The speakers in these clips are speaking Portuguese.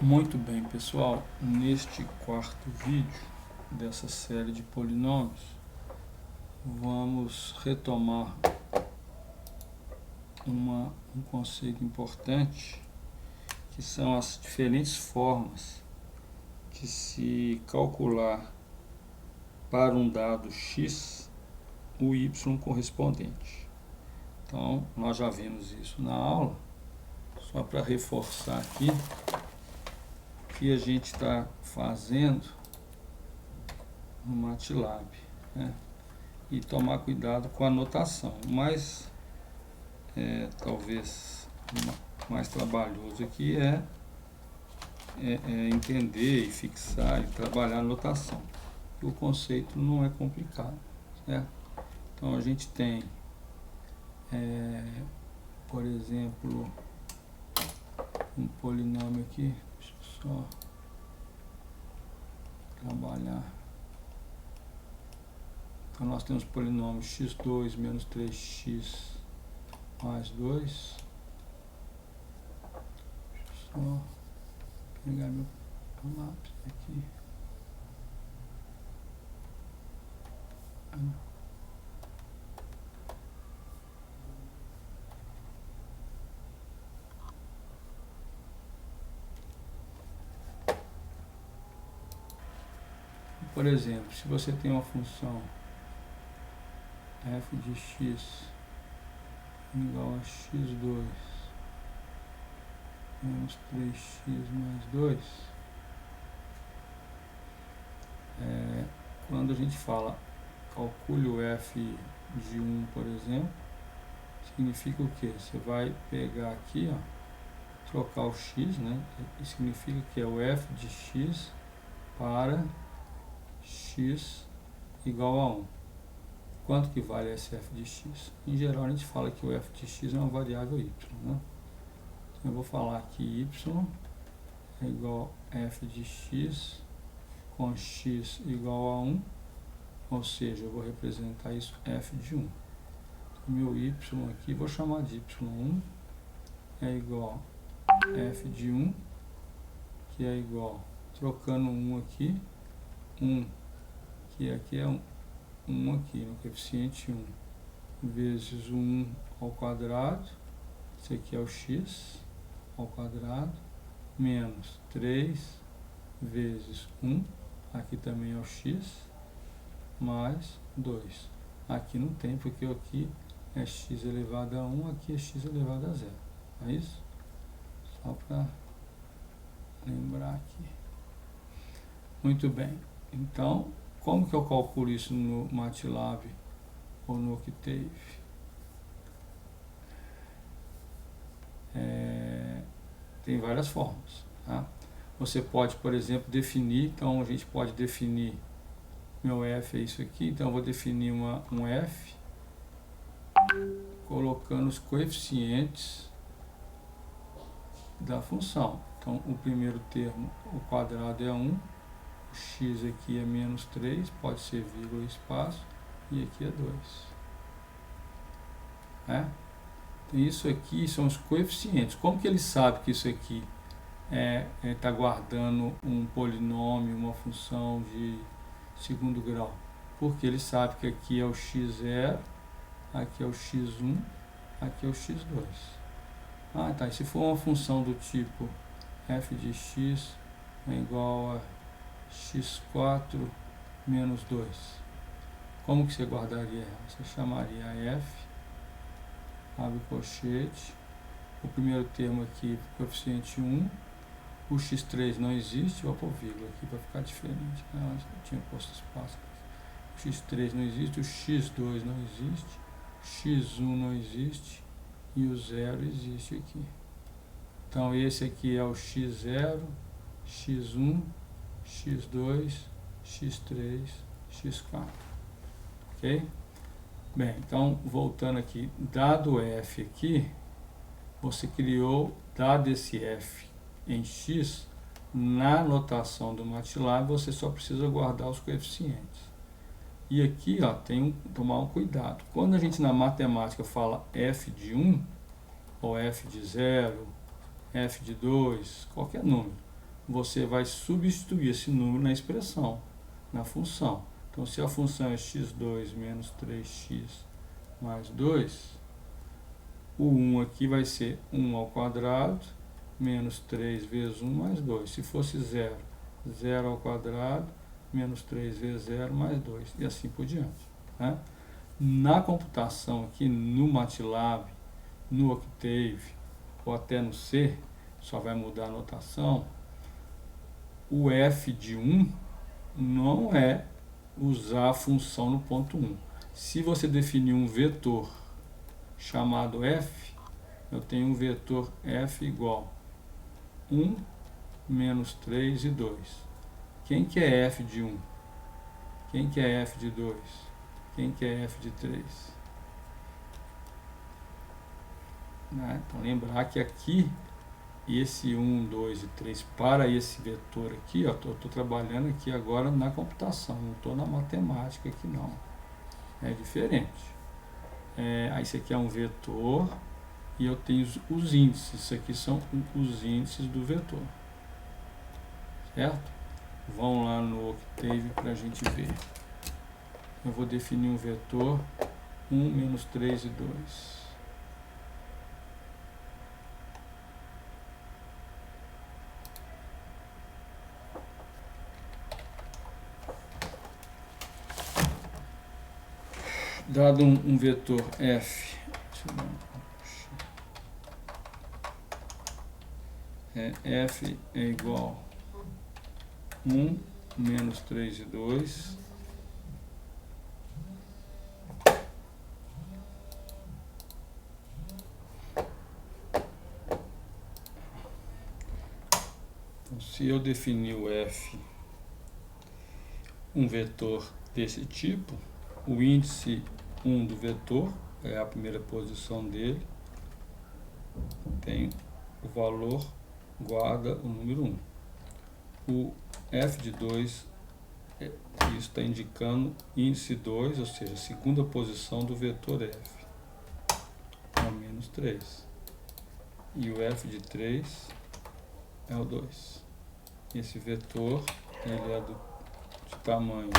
Muito bem, pessoal, neste quarto vídeo dessa série de polinômios, vamos retomar um conceito importante, que são as diferentes formas de se calcular para um dado x o y correspondente. Então, nós já vimos isso na aula, só para reforçar aqui que a gente está fazendo no MATLAB, né? E tomar cuidado com a notação, mas talvez mais trabalhoso aqui é entender e fixar e trabalhar a notação. O conceito não é complicado, certo? Então a gente tem, por exemplo, um polinômio aqui, deixa eu só trabalhar. Então nós temos polinômio x2 menos 3x mais 2. Deixa eu só pegar meu lápis aqui. Por exemplo, se você tem uma função f de x igual a x2 menos 3x mais 2, quando a gente fala calcule o f de 1, por exemplo, significa o que? Você vai pegar aqui, ó, trocar o x, né? Isso significa que é o f de x para x igual a 1. Quanto que vale esse f de x? Em geral a gente fala que o f de x é uma variável y, né? Então eu vou falar que y é igual a f de x com x igual a 1, ou seja, eu vou representar isso f de 1. Então, meu y aqui, vou chamar de y1, é igual a f de 1, que é igual, trocando 1 aqui, 1, que aqui é 1 aqui, no coeficiente 1, vezes 1 ao quadrado, isso aqui é o x ao quadrado, menos 3 vezes 1, aqui também é o x, mais 2. Aqui não tem, porque aqui é x elevado a 1, aqui é x elevado a 0. É isso? Só para lembrar aqui. Muito bem. Então, como que eu calculo isso no MATLAB ou no Octave? Tem várias formas, tá? Você pode, por exemplo, definir, então a gente pode definir, meu f é isso aqui, então eu vou definir um f, colocando os coeficientes da função. Então o primeiro termo, o quadrado é 1, o x aqui é menos 3, pode ser vírgula e espaço, e aqui é 2. Isso aqui são os coeficientes. Como que ele sabe que isso aqui está guardando um polinômio, uma função de segundo grau? Porque ele sabe que aqui é o x0, aqui é o x1, aqui é o x2. Tá. E se for uma função do tipo f de x é igual a x4 menos 2, como que você guardaria ela? Você chamaria f, abre colchete, o primeiro termo aqui, coeficiente 1, o x3 não existe, vou pôr vírgula aqui para ficar diferente, eu tinha posto espaço. O x3 não existe, o x2 não existe, o x1 não existe e o 0 existe aqui. Então esse aqui é o x0, x1, x2, x3, x4, ok? Bem, então voltando aqui, dado f aqui, você criou, dado esse f em x, na notação do MATLAB você só precisa guardar os coeficientes. E aqui, ó, tomar um cuidado. Quando a gente na matemática fala f de 1, ou f de 0, f de 2, qualquer número, você vai substituir esse número na expressão, na função. Então, se a função é x2 menos 3x mais 2, o 1 aqui vai ser 1 ao quadrado, menos 3 vezes 1 mais 2. Se fosse 0, 0 ao quadrado, menos 3 vezes 0 mais 2, e assim por diante. Né? Na computação aqui, no MATLAB, no Octave, ou até no C, só vai mudar a notação, o f de 1 não é usar a função no ponto 1. Se você definir um vetor chamado f, eu tenho um vetor f igual 1, menos 3 e 2. Quem que é f de 1? Quem que é f de 2? Quem que é f de 3? Né? Então, lembrar que aqui, esse 1, 2 e 3, para esse vetor aqui, estou trabalhando aqui agora na computação, não estou na matemática aqui não. É diferente. Aí esse aqui é um vetor e eu tenho os índices. Isso aqui são os índices do vetor. Certo? Vão lá no Octave para a gente ver. Eu vou definir um vetor 1, menos 3 e 2. Dado um vetor f, f é igual a 1, menos 3 e 2. Então, se eu definir o f, um vetor desse tipo, o índice 1 do vetor é a primeira posição dele, tem o valor, guarda o número 1. O f de 2, isso está indicando índice 2, ou seja, a segunda posição do vetor f, é o menos 3. E o f de 3 é o 2. Esse vetor, ele é de tamanho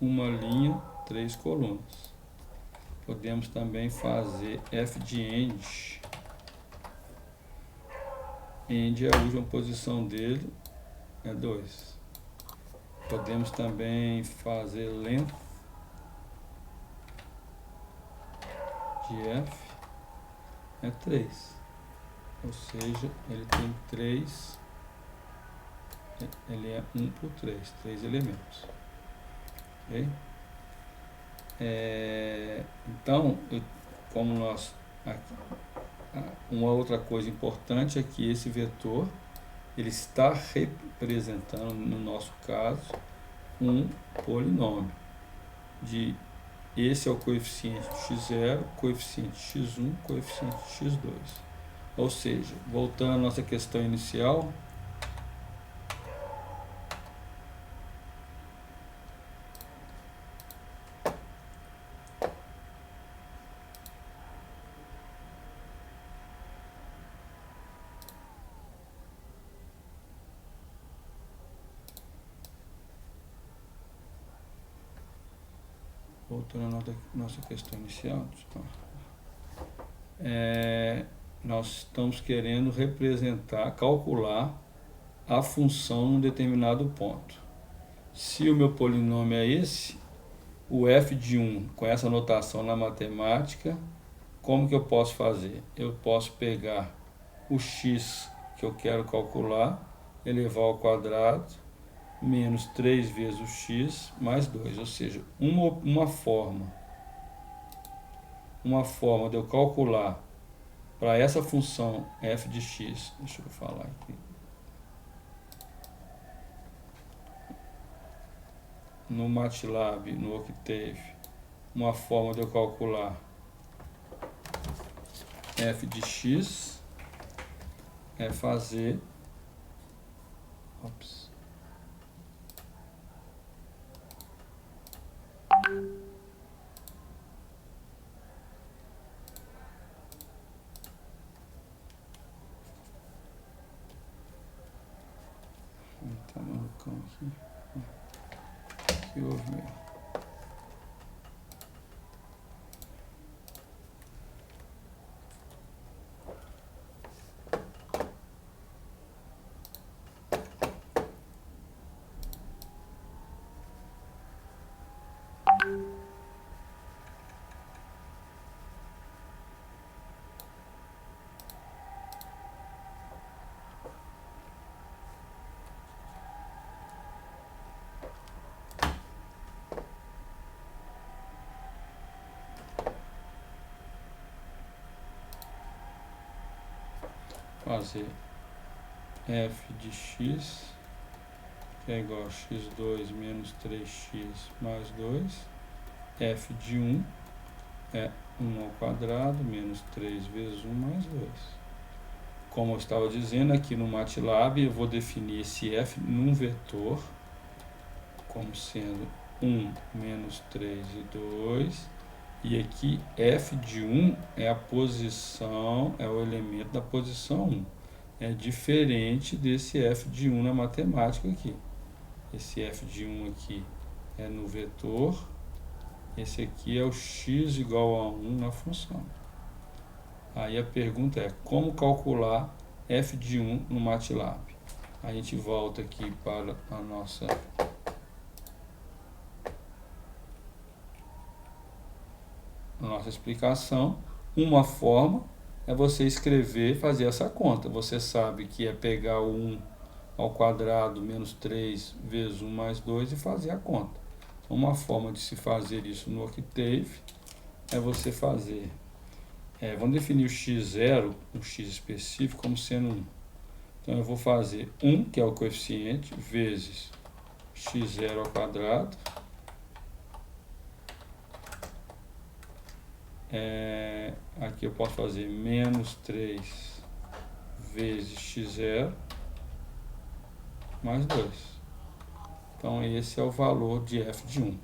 uma linha, 3 colunas. Podemos também fazer f de end. End é a última posição dele, é 2. Podemos também fazer length de f, é 3. Ou seja, ele tem 3, ele é 1 por 3, 3 elementos. Ok? Então, como nós aqui, uma outra coisa importante é que esse vetor ele está representando, no nosso caso, um polinômio. Esse é o coeficiente x0, coeficiente x1, coeficiente x2. Ou seja, voltando à nossa questão inicial, nós estamos querendo representar, calcular a função num determinado ponto. Se o meu polinômio é esse, o f de 1, com essa notação na matemática, como que eu posso fazer? Eu posso pegar o x que eu quero calcular, elevar ao quadrado, menos 3 vezes o x mais 2, ou seja, uma forma de eu calcular para essa função f de x, deixa eu falar aqui, no MATLAB, no Octave, uma forma de eu calcular f de x é fazer Tá malucão aqui. Que houve mesmo. Fazer f de x, que é igual a x2 menos 3x mais 2. F de 1 é 1 ao quadrado menos 3 vezes 1 mais 2. Como eu estava dizendo, aqui no MATLAB eu vou definir esse f num vetor, como sendo 1 menos 3 e 2. E aqui f de 1 é a posição, é o elemento da posição 1. É diferente desse f de 1 na matemática aqui. Esse f de 1 aqui é no vetor. Esse aqui é o x igual a 1 na função. Aí a pergunta é, como calcular f de 1 no MATLAB? A gente volta aqui para a nossa explicação. Uma forma é você escrever, fazer essa conta. Você sabe que é pegar o 1 ao quadrado menos 3 vezes 1 mais 2 e fazer a conta. Uma forma de se fazer isso no Octave é você fazer... vamos definir o x0, um x específico, como sendo 1. Então, eu vou fazer 1, que é o coeficiente, vezes x0 ao quadrado. Aqui eu posso fazer menos 3 vezes x0 mais 2. Então, esse é o valor de f de 1,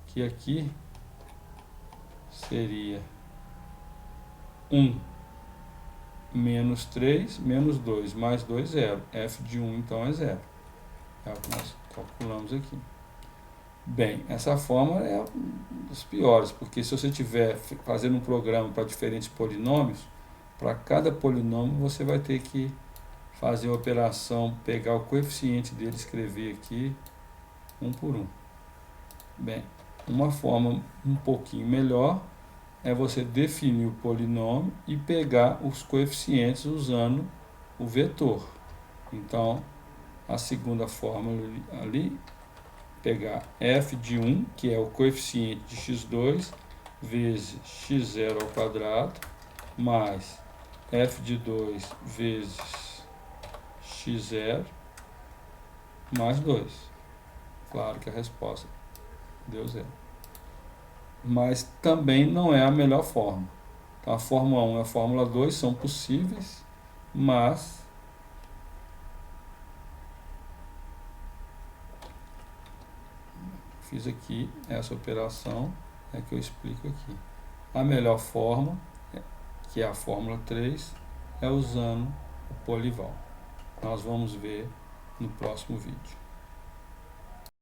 que aqui seria 1 menos 3 menos 2 mais 2, 0. F de 1, então, é 0. É o que nós calculamos aqui. Bem, essa forma é das piores, porque se você estiver fazendo um programa para diferentes polinômios, para cada polinômio você vai ter que fazer a operação, pegar o coeficiente dele, escrever aqui, um por um. Bem, uma forma um pouquinho melhor é você definir o polinômio e pegar os coeficientes usando o vetor. Então, a segunda fórmula ali, pegar f de 1, que é o coeficiente de x2, vezes x0 ao quadrado, mais f de 2 vezes x0, mais 2. Claro que a resposta deu 0. Mas também não é a melhor forma. Então, a fórmula 1 e a fórmula 2 são possíveis, mas fiz aqui essa operação, que eu explico aqui. A melhor forma, que é a fórmula 3, é usando o polival. Nós vamos ver no próximo vídeo.